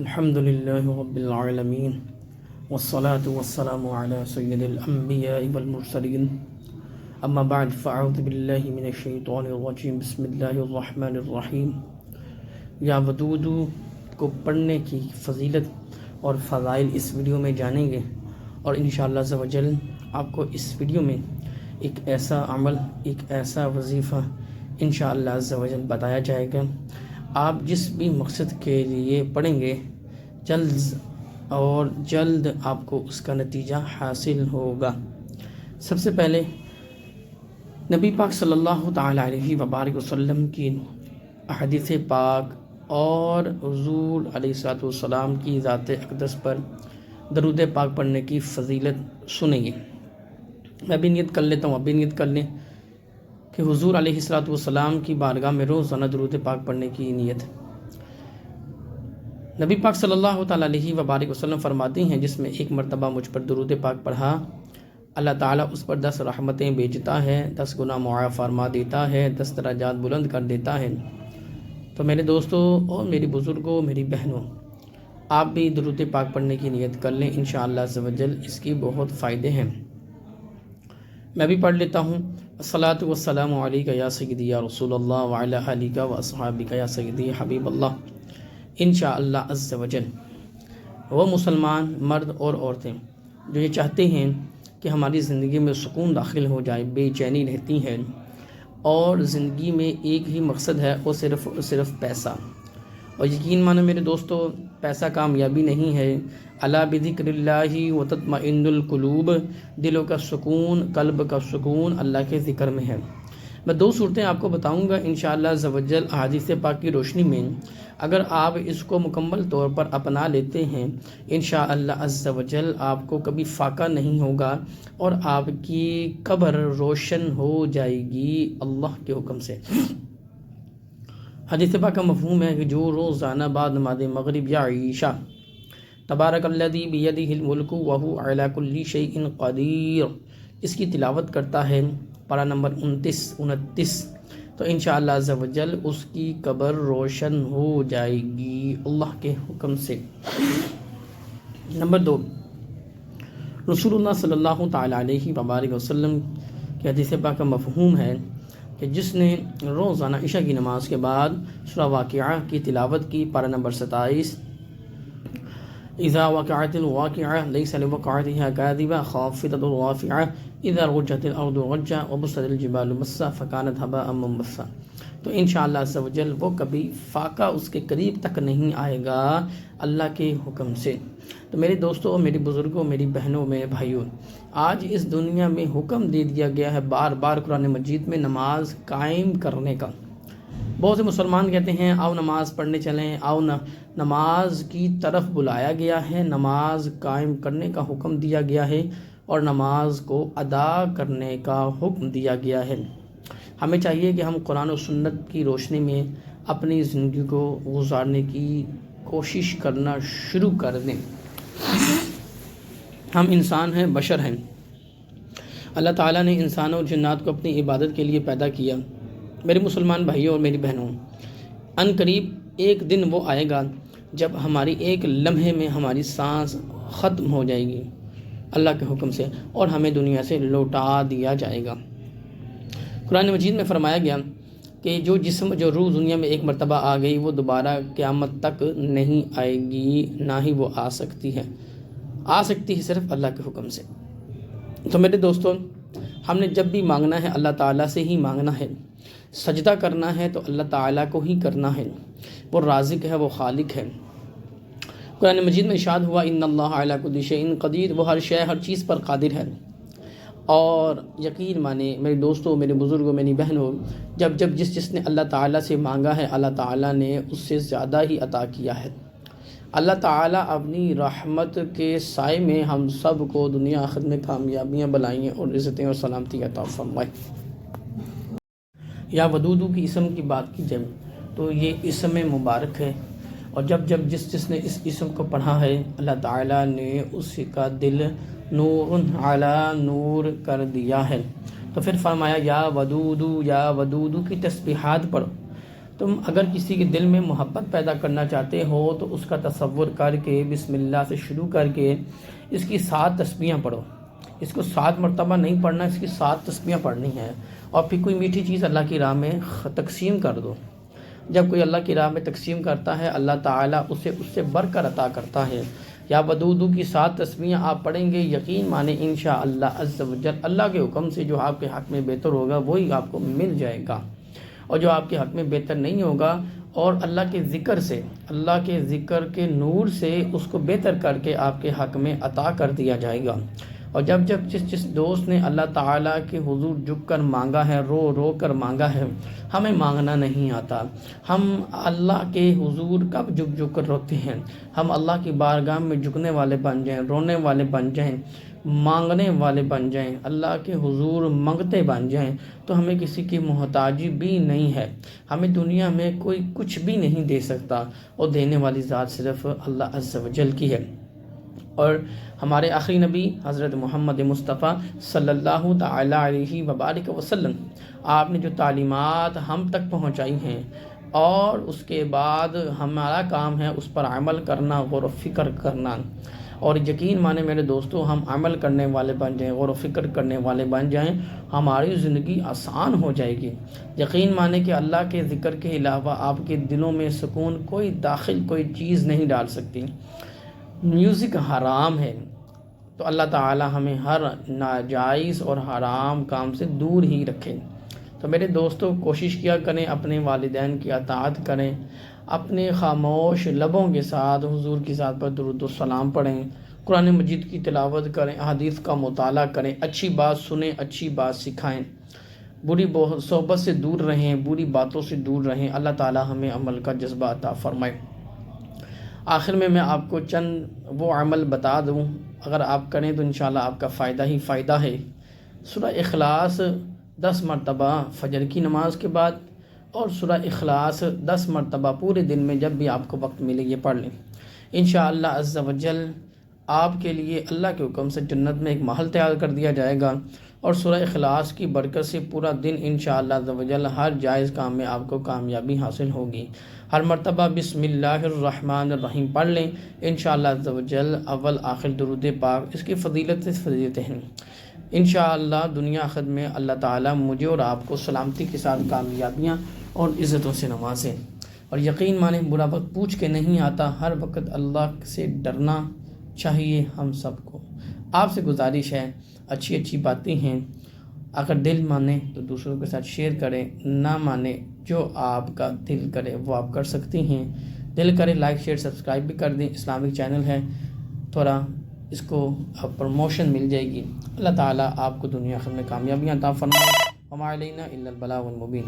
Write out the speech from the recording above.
الحمد لله رب العالمين والصلاة والسلام على سيد الأنبياء والمرسلين اما بعد فاعوذ بالله من الشیطان الرجیم بسم اللہ الرحمن الرحیم۔ یا ودود کو پڑھنے کی فضیلت اور فضائل اس ویڈیو میں جانیں گے، اور انشاءاللہ عز و جل آپ کو اس ویڈیو میں ایک ایسا عمل، ایک ایسا وظیفہ انشاءاللہ عز و جل بتایا جائے گا۔ آپ جس بھی مقصد کے لیے پڑھیں گے جلد آپ کو اس کا نتیجہ حاصل ہوگا۔ سب سے پہلے نبی پاک صلی اللہ تعالیٰ علیہ وبارک وسلم کی احادیث پاک اور حضور علیہ السلام کی ذات اقدس پر درود پاک پڑھنے کی فضیلت سنیں گے۔ میں بھی نیت کر لیتا ہوں، اب بھی نیت کر لیں کہ حضور علیہ السلام کی بارگاہ میں روزانہ درود پاک پڑھنے کی نیت۔ نبی پاک صلی اللہ تعالیٰ علیہ وبارک وسلم فرماتے ہیں، جس میں ایک مرتبہ مجھ پر درود پاک پڑھا، اللہ تعالیٰ اس پر 10 رحمتیں بھیجتا ہے، 10 گناہ معاف فرما دیتا ہے، 10 درجات بلند کر دیتا ہے۔ تو میرے دوستوں اور میری بزرگوں، میری بہنوں، آپ بھی درود پاک پڑھنے کی نیت کر لیں، انشاءاللہ عز و جل اس کی بہت فائدے ہیں۔ میں بھی پڑھ لیتا ہوں۔ الصلاۃ والسلام علیک یا سیدی یا رسول اللہ وعلی آلک و اصحابک یا سیدی حبیب اللہ۔ انشاءاللہ عز و جل وہ مسلمان مرد اور عورتیں جو یہ چاہتے ہیں کہ ہماری زندگی میں سکون داخل ہو جائے، بے چینی رہتی ہے، اور زندگی میں ایک ہی مقصد ہے، وہ صرف پیسہ۔ اور یقین مانو میرے دوستو، پیسہ کامیابی نہیں ہے۔ الا بذکر اللہ وتطمئن القلوب، دلوں کا سکون، قلب کا سکون اللہ کے ذکر میں ہے۔ میں 2 صورتیں آپ کو بتاؤں گا انشاءاللہ عز و جل احادیث پاک کی روشنی میں۔ اگر آپ اس کو مکمل طور پر اپنا لیتے ہیں، انشاءاللہ عز و جل آپ کو کبھی فاقہ نہیں ہوگا، اور آپ کی قبر روشن ہو جائے گی اللہ کے حکم سے۔ حدیث پاک کا مفہوم ہے کہ جو روزانہ بعد نماز مغرب یا عشاء تبارک الذی بیدہ الملک وہو علی کل شیء قدیر اس کی تلاوت کرتا ہے، پارہ نمبر 29 تو انشاءاللہ عز و جل اس کی قبر روشن ہو جائے گی اللہ کے حکم سے۔ نمبر 2، رسول اللہ صلی اللہ تعالیٰ علیہ وبارک وسلم کی حدیث پاک کا مفہوم ہے کہ جس نے روزانہ عشاء کی نماز کے بعد سورہ واقعہ کی تلاوت کی، پارہ نمبر 27، اذا وقعت الواقعہ لیس لوقعتها کاذبہ خافضۃ رافعہ اذا رجت الارض رجا وبست الجبال بسا فکانت هباء منبثا، تو انشاءاللہ عز و جل وہ کبھی فاقہ اس کے قریب تک نہیں آئے گا اللہ کے حکم سے۔ تو میرے دوستوں، میری بزرگوں، میری بہنوں، میرے بھائیوں، آج اس دنیا میں حکم دے دیا گیا ہے بار بار قرآن مجید میں نماز قائم کرنے کا۔ بہت سے مسلمان کہتے ہیں آؤ نماز پڑھنے چلیں، آؤ نماز کی طرف بلایا گیا ہے، نماز قائم کرنے کا حکم دیا گیا ہے، اور نماز کو ادا کرنے کا حکم دیا گیا ہے۔ ہمیں چاہیے کہ ہم قرآن و سنت کی روشنی میں اپنی زندگی کو گزارنے کی کوشش کرنا شروع کر دیں۔ ہم انسان ہیں، بشر ہیں۔ اللہ تعالیٰ نے انسانوں اور جنات کو اپنی عبادت کے لیے پیدا کیا۔ میرے مسلمان بھائیوں اور میری بہنوں، ان قریب ایک دن وہ آئے گا جب ہماری ایک لمحے میں ہماری سانس ختم ہو جائے گی اللہ کے حکم سے، اور ہمیں دنیا سے لوٹا دیا جائے گا۔ قرآن مجید میں فرمایا گیا کہ جو جسم، جو روح دنیا میں ایک مرتبہ آ گئی، وہ دوبارہ قیامت تک نہیں آئے گی، نہ ہی وہ آ سکتی ہے صرف اللہ کے حکم سے۔ تو میرے دوستوں، ہم نے جب بھی مانگنا ہے اللہ تعالیٰ سے ہی مانگنا ہے، سجدہ کرنا ہے تو اللہ تعالیٰ کو ہی کرنا ہے، وہ رازق ہے، وہ خالق ہے۔ قرآن مجید میں ارشاد ہوا ان اللہ علی کل شیء قدیر، وہ ہر شے، ہر چیز پر قادر ہے۔ اور یقین مانے میرے دوستوں، میرے بزرگوں، میری بہنوں، جب جس نے اللہ تعالیٰ سے مانگا ہے، اللہ تعالیٰ نے اس سے زیادہ ہی عطا کیا ہے۔ اللہ تعالیٰ اپنی رحمت کے سائے میں ہم سب کو دنیا آخرت میں کامیابیاں، بلائیں اور عزتیں اور سلامتی عطا فرمائے۔ یا ودودو کی اسم کی بات کی جائے تو یہ اسم مبارک ہے، اور جب جس نے اس اسم کو پڑھا ہے، اللہ تعالیٰ نے اس کا دل نور علی نور کر دیا ہے۔ تو پھر فرمایا یا ودودو کی تسبیحات پڑھو، تم اگر کسی کے دل میں محبت پیدا کرنا چاہتے ہو تو اس کا تصور کر کے بسم اللہ سے شروع کر کے اس کی 7 تسبیحاں پڑھو۔ اس کو 7 مرتبہ نہیں پڑھنا، اس کی 7 تسبیحاں پڑھنی ہیں، اور پھر کوئی میٹھی چیز اللہ کی راہ میں تقسیم کر دو۔ جب کوئی اللہ کی راہ میں تقسیم کرتا ہے اللہ تعالیٰ اسے اس سے بڑھ کر عطا کرتا ہے۔ یا ودودو کی 7 تسبیحاں آپ پڑھیں گے، یقین مانیں انشاءاللہ عز و جل اللہ کے حکم سے جو آپ کے حق میں بہتر ہوگا وہی آپ کو مل جائے گا، اور جو آپ کے حق میں بہتر نہیں ہوگا اور اللہ کے ذکر سے، اللہ کے ذکر کے نور سے اس کو بہتر کر کے آپ کے حق میں عطا کر دیا جائے گا۔ اور جب جس دوست نے اللہ تعالیٰ کے حضور جھک کر مانگا ہے، رو رو کر مانگا ہے، ہمیں مانگنا نہیں آتا، ہم اللہ کے حضور کب جھک کر روتے ہیں، ہم اللہ کی بارگاہ میں جھکنے والے بن جائیں، رونے والے بن جائیں، مانگنے والے بن جائیں، اللہ کے حضور منگتے بن جائیں، تو ہمیں کسی کی محتاجی بھی نہیں ہے، ہمیں دنیا میں کوئی کچھ بھی نہیں دے سکتا، اور دینے والی ذات صرف اللہ عز و جل کی ہے۔ اور ہمارے آخری نبی حضرت محمد مصطفیٰ صلی اللہ تعالی علیہ وبارک وسلم، آپ نے جو تعلیمات ہم تک پہنچائی ہیں، اور اس کے بعد ہمارا کام ہے اس پر عمل کرنا، غور و فکر کرنا، اور یقین مانیں میرے دوستو، ہم عمل کرنے والے بن جائیں، غور و فکر کرنے والے بن جائیں، ہماری زندگی آسان ہو جائے گی۔ یقین مانیں کہ اللہ کے ذکر کے علاوہ آپ کے دلوں میں سکون کوئی چیز نہیں ڈال سکتی۔ میوزک حرام ہے، تو اللہ تعالی ہمیں ہر ناجائز اور حرام کام سے دور ہی رکھے۔ تو میرے دوستو، کوشش کیا کریں اپنے والدین کی اطاعت کریں، اپنے خاموش لبوں کے ساتھ حضور کی ذات پر درود و سلام پڑھیں، قرآن مجید کی تلاوت کریں، احادیث کا مطالعہ کریں، اچھی بات سنیں، اچھی بات سکھائیں، بری صحبت سے دور رہیں، بری باتوں سے دور رہیں۔ اللہ تعالی ہمیں عمل کا جذبہ عطا فرمائے۔ آخر میں آپ کو چند وہ عمل بتا دوں، اگر آپ کریں تو انشاءاللہ آپ کا فائدہ ہی فائدہ ہے۔ سورہ اخلاص 10 مرتبہ فجر کی نماز کے بعد، اور سورہ اخلاص 10 مرتبہ پورے دن میں جب بھی آپ کو وقت ملے یہ پڑھ لیں، انشاءاللہ عز و جل آپ کے لیے اللہ کے حکم سے جنت میں ایک محل تیار کر دیا جائے گا، اور سورہ اخلاص کی برکت سے پورا دن انشاءاللہ عز و جل ہر جائز کام میں آپ کو کامیابی حاصل ہوگی۔ ہر مرتبہ بسم اللہ الرحمن الرحیم پڑھ لیں، انشاءاللہ عز و جل اول آخر درود پاک، اس کی فضیلتیں ہیں۔ انشاءاللہ دنیا آخرت میں اللہ تعالیٰ مجھے اور آپ کو سلامتی کے ساتھ کامیابیاں اور عزتوں سے نوازیں۔ اور یقین مانیں برا وقت پوچھ کے نہیں آتا، ہر وقت اللہ سے ڈرنا چاہیے ہم سب کو۔ آپ سے گزارش ہے، اچھی باتیں ہیں، اگر دل مانے تو دوسروں کے ساتھ شیئر کریں، نہ مانے جو آپ کا دل کرے وہ آپ کر سکتی ہیں۔ دل کرے لائک شیئر سبسکرائب بھی کر دیں، اسلامک چینل ہے، تھوڑا اس کو پروموشن مل جائے گی۔ اللہ تعالیٰ آپ کو دنیا آخرت میں کامیابیاں عطا فرمائے۔ وما علینا الا البلاغ المبین۔